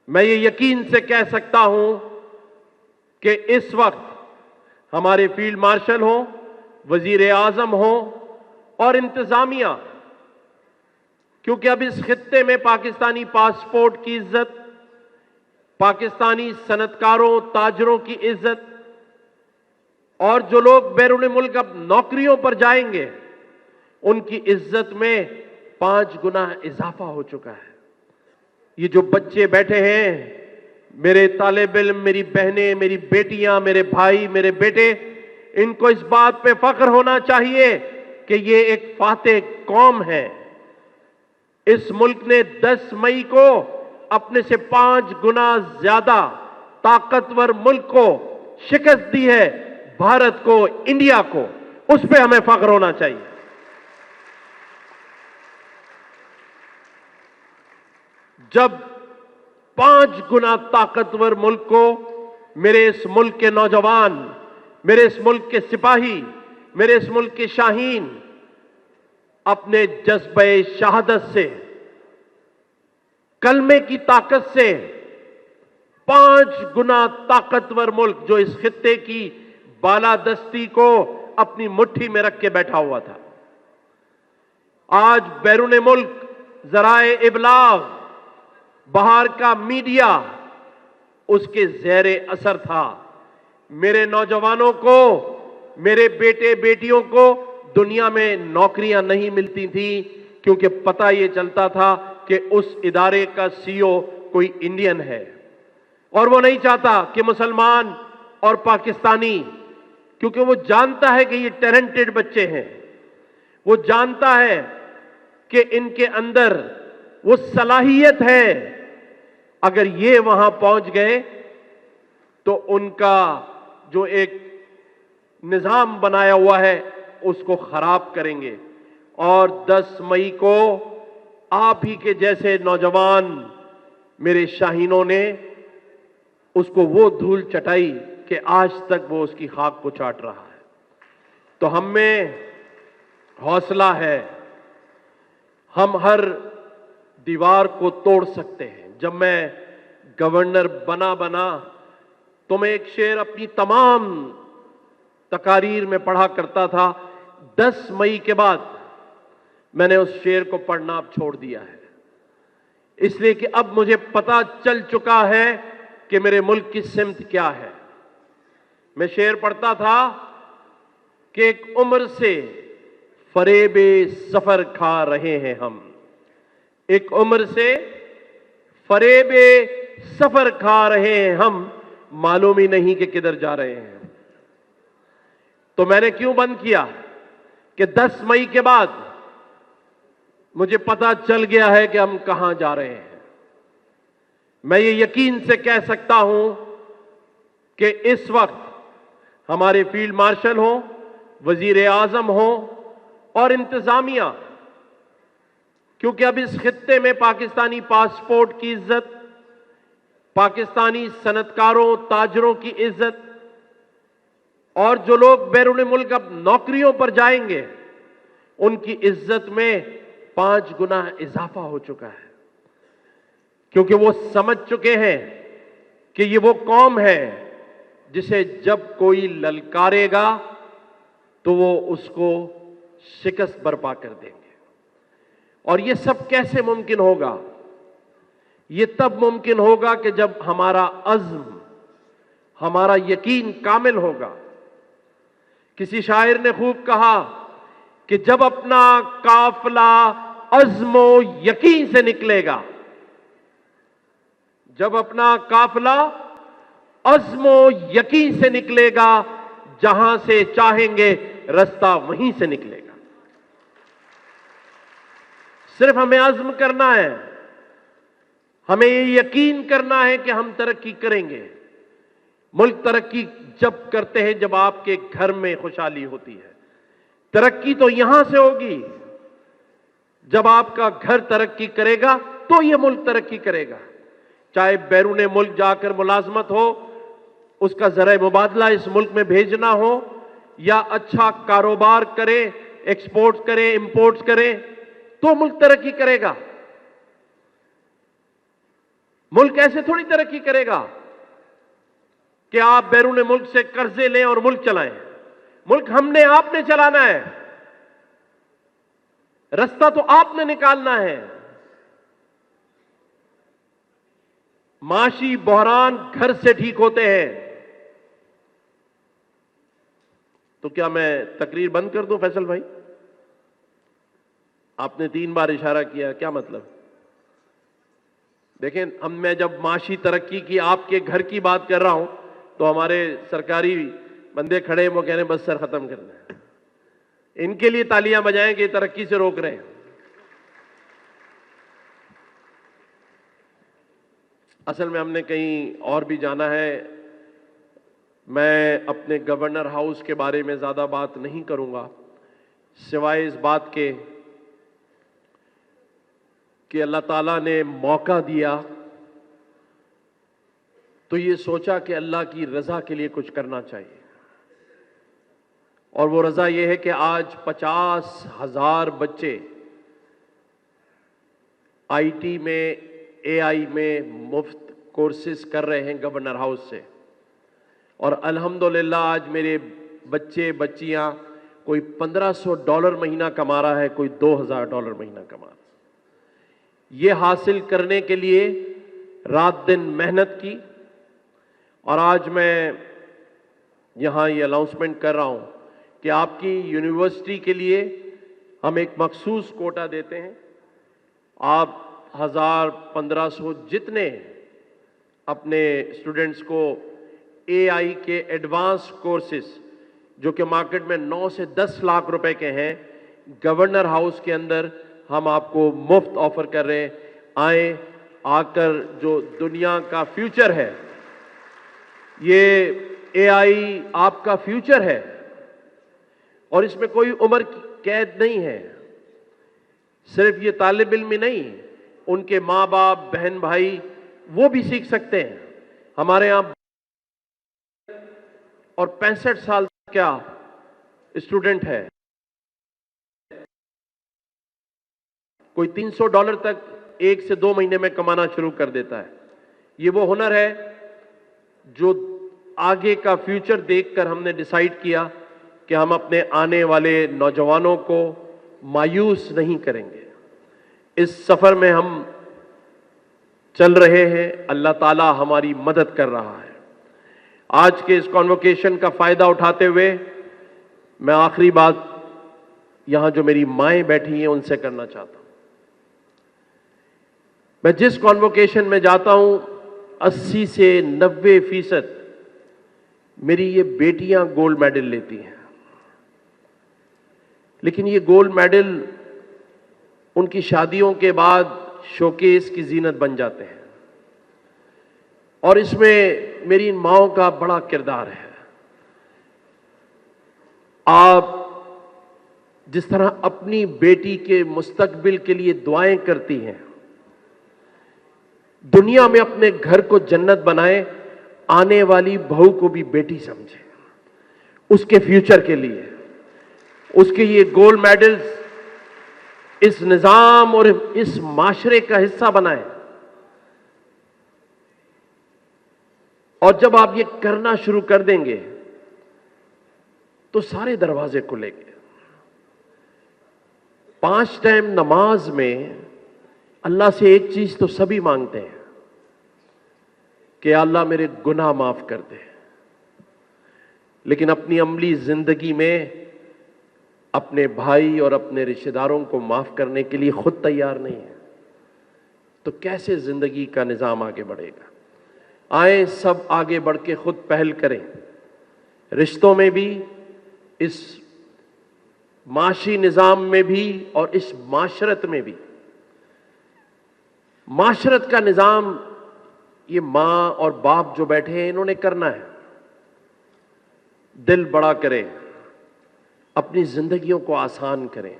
میں یہ یقین سے کہہ سکتا ہوں کہ اس وقت ہمارے فیلڈ مارشل ہوں، وزیر اعظم ہوں اور انتظامیہ، کیونکہ اب اس خطے میں پاکستانی پاسپورٹ کی عزت، پاکستانی صنعت کاروں تاجروں کی عزت، اور جو لوگ بیرون ملک اب نوکریوں پر جائیں گے ان کی عزت میں 5 گنا اضافہ ہو چکا ہے۔ یہ جو بچے بیٹھے ہیں، میرے طالب علم، میری بہنیں، میری بیٹیاں، میرے بھائی، میرے بیٹے، ان کو اس بات پہ فخر ہونا چاہیے کہ یہ ایک فاتح قوم ہے۔ اس ملک نے 10 مئی کو اپنے سے 5 گنا زیادہ طاقتور ملک کو شکست دی ہے، بھارت کو، انڈیا کو۔ اس پہ ہمیں فخر ہونا چاہیے۔ جب 5 گنا طاقتور ملک کو میرے اس ملک کے نوجوان، میرے اس ملک کے سپاہی، میرے اس ملک کے شاہین اپنے جذبہ شہادت سے، کلمے کی طاقت سے، 5 گنا طاقتور ملک جو اس خطے کی بالادستی کو اپنی مٹھی میں رکھ کے بیٹھا ہوا تھا، آج بیرون ملک ذرائع ابلاغ، باہر کا میڈیا اس کے زیر اثر تھا۔ میرے نوجوانوں کو، میرے بیٹے بیٹیوں کو دنیا میں نوکریاں نہیں ملتی تھیں، کیونکہ پتہ یہ چلتا تھا کہ اس ادارے کا سی او کوئی انڈین ہے، اور وہ نہیں چاہتا کہ مسلمان اور پاکستانی، کیونکہ وہ جانتا ہے کہ یہ ٹیلنٹڈ بچے ہیں، وہ جانتا ہے کہ ان کے اندر وہ صلاحیت ہے، اگر یہ وہاں پہنچ گئے تو ان کا جو ایک نظام بنایا ہوا ہے اس کو خراب کریں گے۔ اور 10 مئی کو آپ ہی کے جیسے نوجوان، میرے شاہینوں نے اس کو وہ دھول چٹائی کہ آج تک وہ اس کی خاک کو چاٹ رہا ہے۔ تو ہم میں حوصلہ ہے، ہم ہر دیوار کو توڑ سکتے ہیں۔ جب میں گورنر بنا تو میں ایک شعر اپنی تمام تقاریر میں پڑھا کرتا تھا۔ 10 مئی کے بعد میں نے اس شعر کو پڑھنا اب چھوڑ دیا ہے، اس لیے کہ اب مجھے پتا چل چکا ہے کہ میرے ملک کی سمت کیا ہے۔ میں شعر پڑھتا تھا کہ ایک عمر سے فریب سفر کھا رہے ہیں ہم، ایک عمر سے فریب سفر کھا رہے ہیں ہم، معلوم ہی نہیں کہ کدھر جا رہے ہیں۔ تو میں نے کیوں بند کیا کہ 10 مئی کے بعد مجھے پتا چل گیا ہے کہ ہم کہاں جا رہے ہیں۔ میں یہ یقین سے کہہ سکتا ہوں کہ اس وقت ہمارے فیلڈ مارشل ہوں، وزیر اعظم ہوں اور انتظامیہ، کیونکہ اب اس خطے میں پاکستانی پاسپورٹ کی عزت، پاکستانی صنعت کاروں تاجروں کی عزت، اور جو لوگ بیرون ملک اب نوکریوں پر جائیں گے ان کی عزت میں 5 گنا اضافہ ہو چکا ہے، کیونکہ وہ سمجھ چکے ہیں کہ یہ وہ قوم ہے جسے جب کوئی للکارے گا تو وہ اس کو شکست برپا کر دیں گے۔ اور یہ سب کیسے ممکن ہوگا؟ یہ تب ممکن ہوگا کہ جب ہمارا عزم، ہمارا یقین کامل ہوگا۔ کسی شاعر نے خوب کہا کہ جب اپنا قافلہ عزم و یقین سے نکلے گا، جب اپنا قافلہ عزم و یقین سے نکلے گا، جہاں سے چاہیں گے رستہ وہیں سے نکلے گا۔ صرف ہمیں عزم کرنا ہے، ہمیں یہ یقین کرنا ہے کہ ہم ترقی کریں گے۔ ملک ترقی جب کرتے ہیں جب آپ کے گھر میں خوشحالی ہوتی ہے۔ ترقی تو یہاں سے ہوگی، جب آپ کا گھر ترقی کرے گا تو یہ ملک ترقی کرے گا۔ چاہے بیرون ملک جا کر ملازمت ہو، اس کا ذرائع مبادلہ اس ملک میں بھیجنا ہو، یا اچھا کاروبار کریں، ایکسپورٹ کریں، امپورٹ کریں، تو ملک ترقی کرے گا۔ मुल्क ऐसे थोड़ी तरक्की करेगा कि आप बैरून मुल्क से कर्जे लें और मुल्क चलाएं। मुल्क हमने आपने चलाना है, रास्ता तो आपने निकालना है। माशी बहरान घर से ठीक होते हैं। तो क्या मैं तकरीर बंद कर दूं फैसल भाई? आपने 3 बार इशारा किया, क्या मतलब? देखें, मैं जब माशी तरक्की की आपके घर की बात कर रहा हूं तो हमारे सरकारी बंदे खड़े, वो कह रहे हैं बस सर खत्म करना है। इनके लिए तालियां बजाएं कि तरक्की से रोक रहे हैं। असल में हमने कहीं और भी जाना है। मैं अपने गवर्नर हाउस के बारे में ज्यादा बात नहीं करूंगा, सिवाय इस बात के कि अल्लाह ताला ने मौका दिया तो ये सोचा कि अल्लाह की रजा के लिए कुछ करना चाहिए। और वो रजा ये है कि आज 50,000 बच्चे आईटी में, एआई में मुफ्त कोर्सेज कर रहे हैं गवर्नर हाउस से। और अल्हम्दुलिल्लाह आज मेरे बच्चे बच्चियां, कोई $1500 महीना कमा रहा है, कोई $2000 महीना कमा रहा है। ये हासिल करने के लिए रात दिन मेहनत की। और आज मैं यहां ये अनाउंसमेंट कर रहा हूं कि आपकी यूनिवर्सिटी के लिए हम एक मखसूस कोटा देते हैं। आप 1000-1500 जितने अपने स्टूडेंट्स को एआई के एडवांस कोर्सेज, जो कि मार्केट में 9 से 10 लाख रुपए के हैं, गवर्नर हाउस के अंदर हम आपको मुफ्त ऑफर कर रहे हैं। आए, आकर जो दुनिया का फ्यूचर है, ये एआई आपका फ्यूचर है और इसमें कोई उम्र की कैद नहीं है। सिर्फ ये तालिब इल्म ही नहीं, उनके माँ बाप, बहन भाई, वो भी सीख सकते हैं। हमारे यहां और 65 साल क्या स्टूडेंट है, कोई $300 तक 1 से 2 महीने में कमाना शुरू कर देता है। ये वो हुनर है जो आगे का फ्यूचर देखकर हमने डिसाइड किया कि हम अपने आने वाले नौजवानों को मायूस नहीं करेंगे। इस सफर में हम चल रहे हैं, अल्लाह ताला हमारी मदद कर रहा है। आज के इस कॉन्वोकेशन का फायदा उठाते हुए मैं आखिरी बात यहां जो मेरी माएं बैठी हैं उनसे करना चाहता हूं। मैं जिस कॉन्वोकेशन में जाता हूं 80 से 90% मेरी ये बेटियां गोल्ड मेडल लेती हैं। लेकिन ये गोल्ड मेडल उनकी शादियों के बाद शोकेस की जीनत बन जाते हैं और इसमें मेरी इन माओं का बड़ा किरदार है। आप जिस तरह अपनी बेटी के मुस्तकबिल के लिए दुआएं करती हैं, दुनिया में अपने घर को जन्नत बनाए, आने वाली बहू को भी बेटी समझे, उसके फ्यूचर के लिए, उसके ये गोल्ड मेडल्स इस निजाम और इस माशरे का हिस्सा बनाए। और जब आप ये करना शुरू कर देंगे तो सारे दरवाजे खुलेंगे। 5 टाइम नमाज में अल्लाह से एक चीज तो सभी मांगते हैं कि अल्लाह मेरे गुनाह माफ कर दे, लेकिन अपनी अमली जिंदगी में अपने भाई और अपने रिश्तेदारों को माफ करने के लिए खुद तैयार नहीं है, तो कैसे जिंदगी का निजाम आगे बढ़ेगा? आए सब आगे बढ़ के खुद पहल करें, रिश्तों में भी, इस माशी निजाम में भी और इस माशरत में भी। माशरत का निजाम ये मां और बाप जो बैठे हैं इन्होंने करना है। दिल बड़ा करें, अपनी जिंदगियों को आसान करें।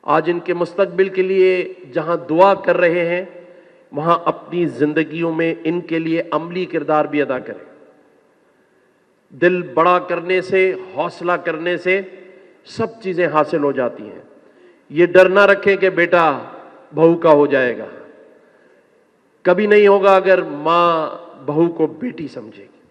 आज इनके मुस्तकबिल के लिए जहां दुआ कर रहे हैं, वहां अपनी जिंदगियों में इनके लिए अमली किरदार भी अदा करें। दिल बड़ा करने से, हौसला करने से सब चीजें हासिल हो जाती हैं। ये डर ना रखें कि बेटा बहू का हो जाएगा। کبھی نہیں ہوگا اگر ماں بہو کو بیٹی سمجھے گی.